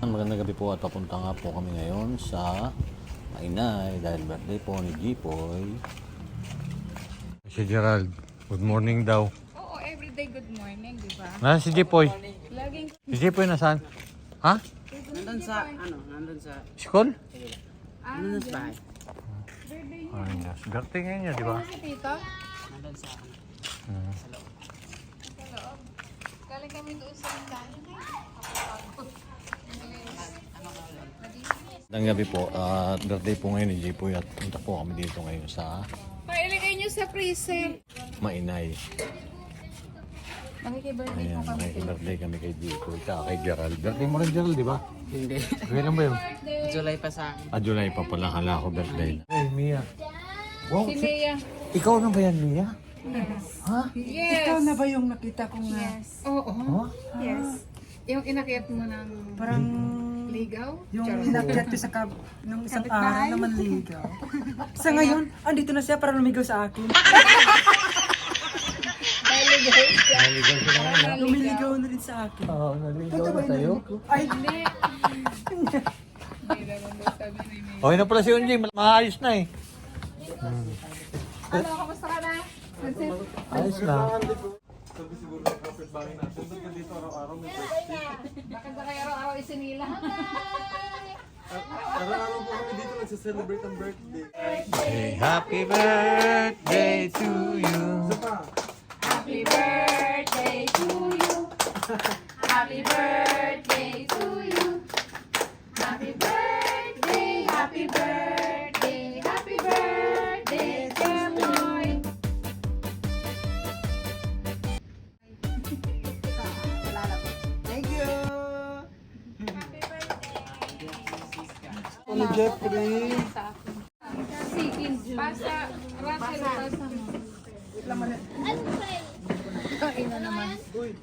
Magandang gabi po at papunta nga po kami ngayon sa Mainay dahil birthday po ni Jipoy. Si Gerald, good morning daw. Oo, everyday good morning, di ba? Nasaan si Jipoy? Laging Si Jipoy nasaan? Ha? Nandun sa, nandun sa, School? nandun sa bahay. birthday niya. Ay, yes. Birthday ngayon niya, di ba? Si tita? Nandun sa, Sa loob. Galing kami doon sa Mindano. Magandang gabi po at birthday po ngayon ni Jipoy at punta po kami dito ngayon sa Pailagay niyo sa freezer. Mainay. Makikibirthday Ayan, po kami. makikibirthday kami kay Jipoy at kay Gerald. Birthday mo rin Gerald, di ba? hindi. Kailan ba yun? July pa sa akin. July pa pala, kala ko birthday. Hey, Mia. Wow, Si Mia. ikaw na ba yan, Mia? Ha? Yes. Ikaw na ba yung nakita ko nga? Yes. Oo. Huh? Yes. Yung inakyat mo ng Parang ligaw? yung Charot. inakyat ko sa nung isang Kapitbahay? araw na manligaw. Sa ngayon, andito na siya para lumigaw sa akin. Naligaw siya. Naligaw siya naman, ha? Lumiligaw na rin sa akin. Oo, naligaw na sa'yo. Ay, Hindi. Hindi naman daw sabi ni Mia. Okay na pala si Unjing, maayos na eh. Ano, kamusta ka na? Vincent? Ayos na. Bakit ba kayo araw-araw isinila? Araw-araw po kami dito nagsa-celebrate ang birthday. Hey, happy birthday to you. Happy birthday to you. Happy birthday to you. Happy birthday, happy birthday, happy birthday, Jemoy. thank you. Ano Jeffrey? Sikin juice. Pasa, Russell, pasa mo. Kain na naman.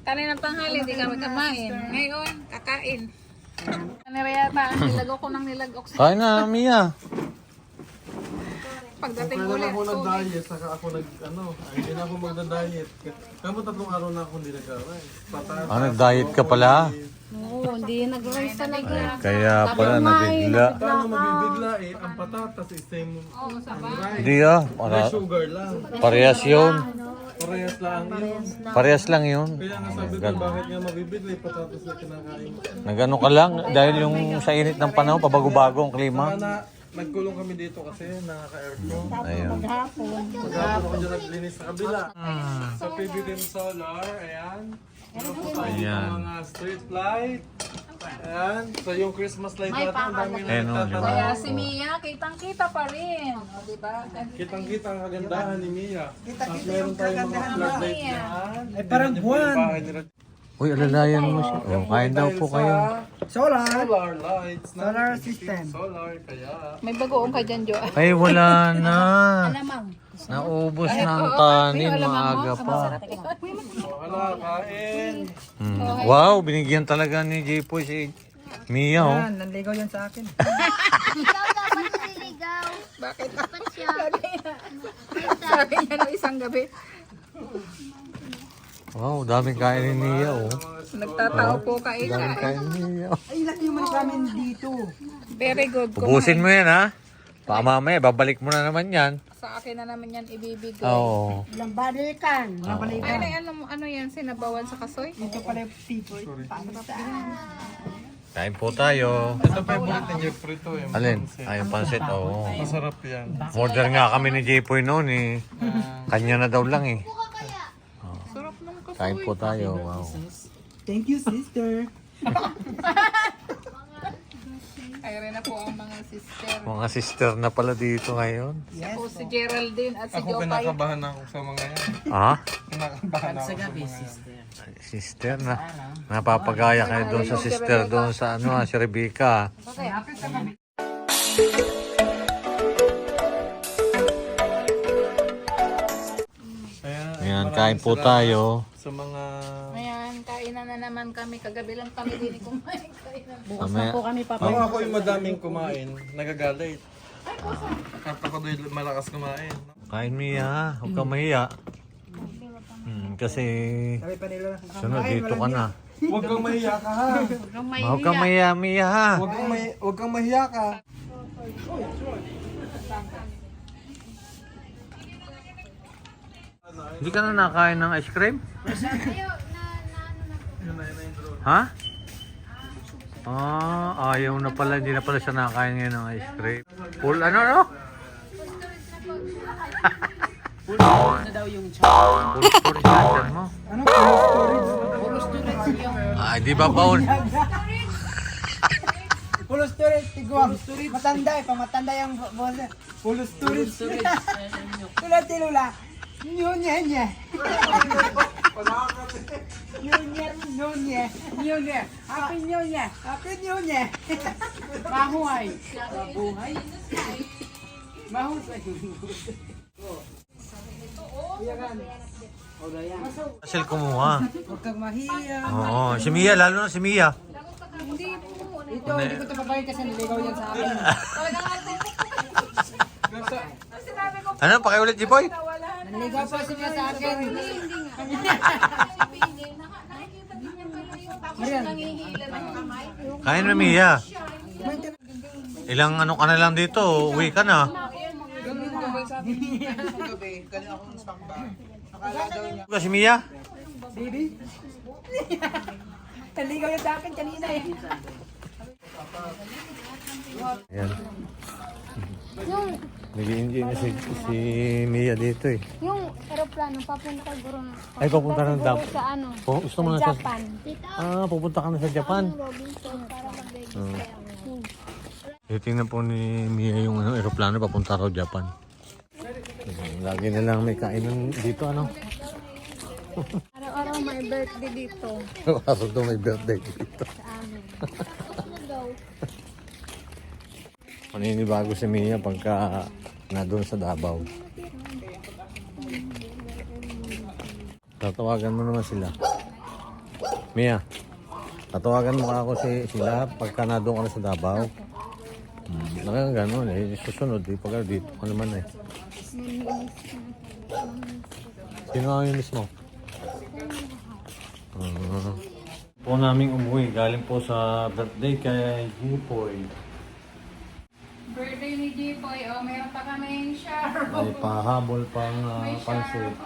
Kaninang tanghali, hindi kami kamain. Ngayon, kakain. Kanira yata, nilagaw ko ng nilagok sa Kain na, Mia. pagdating Kailan ulit. ako nag-diet, saka ako hindi na ako magda-diet. Kaya 3 araw na ako hindi nag-aray. Ah, nag-diet ka pala? Oo, hindi nag-rice talaga. Kaya pala nabigla. Paano mabibigla eh? Ang patatas is same Oo, sabay. rice. Hindi ah, May sugar lang. parehas yun. Parehas lang yun. Parehas lang yun. Kaya nga sabi ko, bakit nga mabibigla yung patatas na kinakain ko. Nagano ka lang, dahil yung sa init ng panahon, pabago-bago ang klima. Nagkulong kami dito kasi nakaka-aircon. Ayun. Maghapon. Maghapon ako dyan naglinis sa kabila. Sa PBBM Solar, ayan. Meron po tayo Ayan. ng mga street light. Ayan. So yung Christmas light natin, ang dami na Ayan, oh, di ba? nagtatanaw. Kaya si Mia, kitang-kita pa rin. O, diba? Kitang-kita ang kagandahan ni Mia. At meron tayong mga floodlight dyan. Ay, parang buwan. Uy, alalayan mo siya. Oh, kain daw po kayo. Solar. Solar lights. na Solar PBBM system. Solar, kaya. May bagoong ka dyan, Jo. Ay, wala na. Alamang. Naubos na ang kanin, maaga pa. Wala, kain. Wow, binigyan talaga ni Jipoy si Mia, oh. Yan, nanligaw yan sa akin. Ikaw dapat nililigaw. Bakit? Dapat siya. Sabi niya nung isang gabi, Wow, daming kain ni Mia, oh. nagtatao po kain Daming ka. kain ni Mia, oh. Ay, laki yung manik namin dito. Very good. Ubusin mo yan, ha? Baka mamaya, babalik mo na naman yan. Sa akin na naman yan ibibigay. Oo. Ilang balikan. Ay, ano yan, sinabawan sa kasoy? Ito pala yung people. Kain po tayo. Ito favorite ni Jeffrey to eh. Alin? Ay, yung pansit, oo. Masarap yan. Order nga kami ni Jipoy noon, eh. Kanya na daw lang, eh. Sarap nung kasoy. Kain po tayo, wow. Thank you, sister. Ay, rin na po ang mga sister. Mga sister na pala dito ngayon. Po si Geraldine at si Ako Jopay. kinakabahan ako sa mga yan. Ha? Kinakabahan ako Sa sa gabi, mga yan. sister. Sister na. Napapagaya kayo doon sa sister doon sa ano, si Rebecca. Ayan, kain po tayo. Sa mga... Ayan, kainan na naman kami. Kagabi lang kami din kumain. Mamaya, Po kami Ako ako yung madaming kumain, nagagalit. At ako doon malakas kumain. kain Mia, huwag kang mahiya. Kasi Sabi pa nila, sunod dito ka na. Huwag kang mahiya ka ha. Huwag kang maya-maya ha. Huwag kang mahiya ka. Hindi ka na nakain ng ice cream? Ha? Ayaw na pala. Hindi na pala siya nakain ngayon ng ice cream. Full ano? Ano daw yung chow? Full storage yan mo. Ano? Storage. Puro storage yung... Ay, di ba baon? Full storage. Tigwang. Matanda eh. Pamatanda yung boss. Full storage. Tula tilula. Nyunya. Nyunya. Happy New Year. Happy New Year. Mahuhay. Mabuhay. Mahusay. Asal kumuha. Huwag kang mahiya. Oo, si Mia. Lalo na si Mia. Ito, hindi ko ito babayin kasi niligaw yan sa akin. Ano? Pakiulit, Jipoy? Niligaw pa siya sa akin. Marian. Kain na, Mia. Ilang ano ka na lang dito. Uwi ka na. Si Mia? Baby? Naligaw yan sa akin kanina eh. Ayan. Yung, Nag-i-enjoy na si Mia dito eh. yung aeroplano, papunta kay Guru. Ay, papunta ng siguro sa ano? Gusto mo na sa... Japan. Pupunta ka na sa Japan. Robinson para mag-register. Titingnan po ni Mia yung aeroplano papunta raw Japan. Lagi na lang may kainan dito ano. Araw-araw may birthday dito. Araw daw may birthday dito. Sa amin. Paninibago si Mia pagka na doon sa Davao. Tatawagan mo naman sila. Mia, tatawagan mo ako sila pagka na doon ka na sa Davao. Nakaka gano'n eh. Susunod eh. Pagka dito ka naman eh. Sino ang yung mismo? Po naming umuwi. Galing po sa birthday kay Jipoy. Birthday ni Jipoy, meron pa kaming shower. May pahabol pang pansit.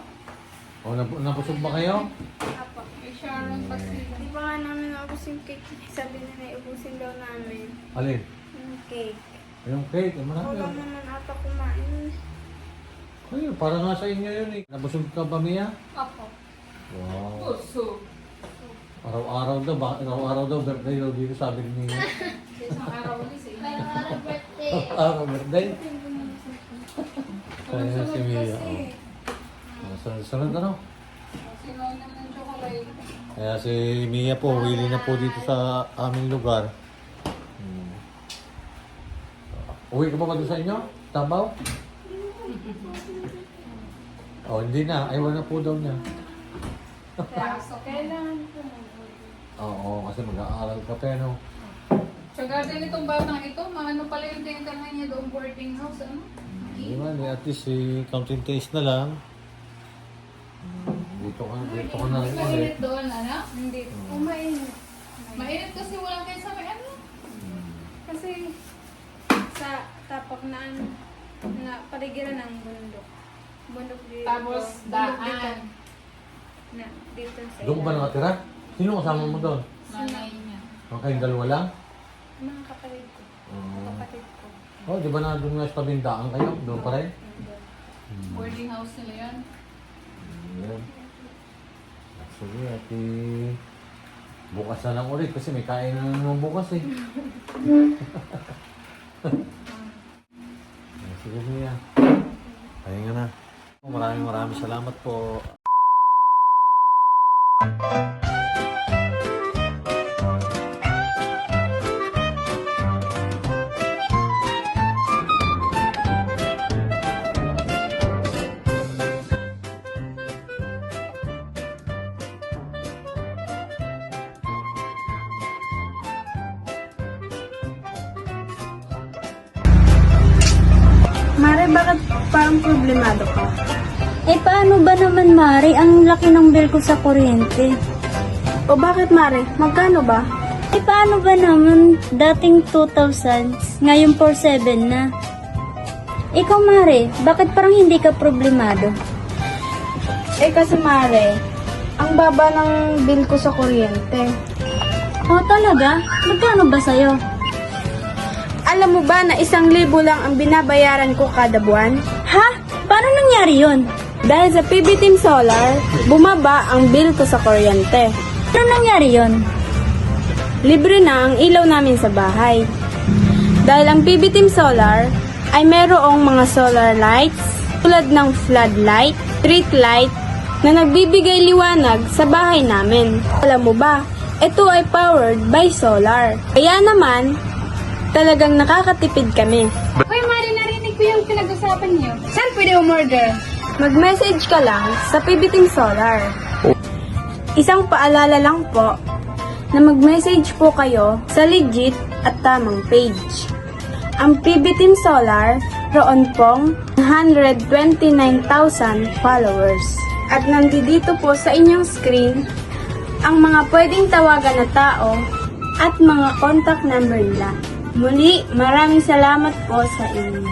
Napusog ba kayo? Apo, may shower pa sila. Di ba nga namin naubos yung cake? Sabi na naiubusin daw namin. Alin? Yung cake. Yung cake. Marami. Wala naman ata kumain. Ayun, para nga sa inyo yun eh. Nabusog ka ba, Mia? Apo. Wow. Puso. Araw-araw daw, birthday daw dito sabi ni Mia. Isang araw ulit sa inyo. birthday. Araw, birthday. Kaya si Mia. Sunod ano? Sino naman ng chocolate? Kaya si Mia po, willing na po dito sa aming lugar. Uwi ka ba doon sa inyo? Tabaw? Oh, hindi na. Ayaw na po daw niya. Kailangan ko Oo, kasi mag-aaral ka pa, no? Sa garden itong batang ito, maano pala yung tinitangay niya doon boarding house, ano? Di ba? At least counting days na lang. Dito ka na rin ulit. Mainit doon, ano? hindi. Kumainit. Mainit kasi walang kayo sa may ano. Kasi sa tapak na ano, na paligiran ng bundok. Bundok dito. Tapos bundok dito. daan. Na, dito sa Doon ba nakatira? Sino kasama mo doon? Nanay niya. Ang kayong dalawa lang? Mga kapatid ko. Kapatid ko. Oh, di ba na doon nga sa tabindaan kayo? Doon pa rin? Boarding house nila yan. Yan. Sige, ati... Bukas na lang ulit kasi may kain na naman bukas eh. Sige niya. Pahinga na. Maraming salamat po. Mare, bakit parang problemado ka? Eh paano ba naman, Mari? Ang laki ng bill ko sa kuryente. O bakit Mare? Magkano ba? Eh paano ba naman dating 2,000, ngayon 4,700 na? Ikaw Mare, bakit parang hindi ka problemado? Eh kasi Mare, ang baba ng bill ko sa kuryente. Oh talaga? Magkano ba sa'yo? Alam mo ba na 1,000 lang ang binabayaran ko kada buwan? Ha? Paano nangyari yun? Dahil sa PB Team Solar, bumaba ang bill ko sa kuryente. Paano nangyari yun? Libre na ang ilaw namin sa bahay. Dahil ang PB Team Solar ay merong mga solar lights tulad ng floodlight, street light na nagbibigay liwanag sa bahay namin. Alam mo ba, ito ay powered by solar. Kaya naman, talagang nakakatipid kami. Hoy, Mari, narinig ko yung pinag-usapan niyo. Saan pwede umorder? Mag-message ka lang sa PB Team Solar. Isang paalala lang po na mag-message po kayo sa legit at tamang page. Ang PB Team Solar, roon pong 129,000 followers. At nandito po sa inyong screen ang mga pwedeng tawagan na tao at mga contact number nila. Muli, maraming salamat po sa inyo.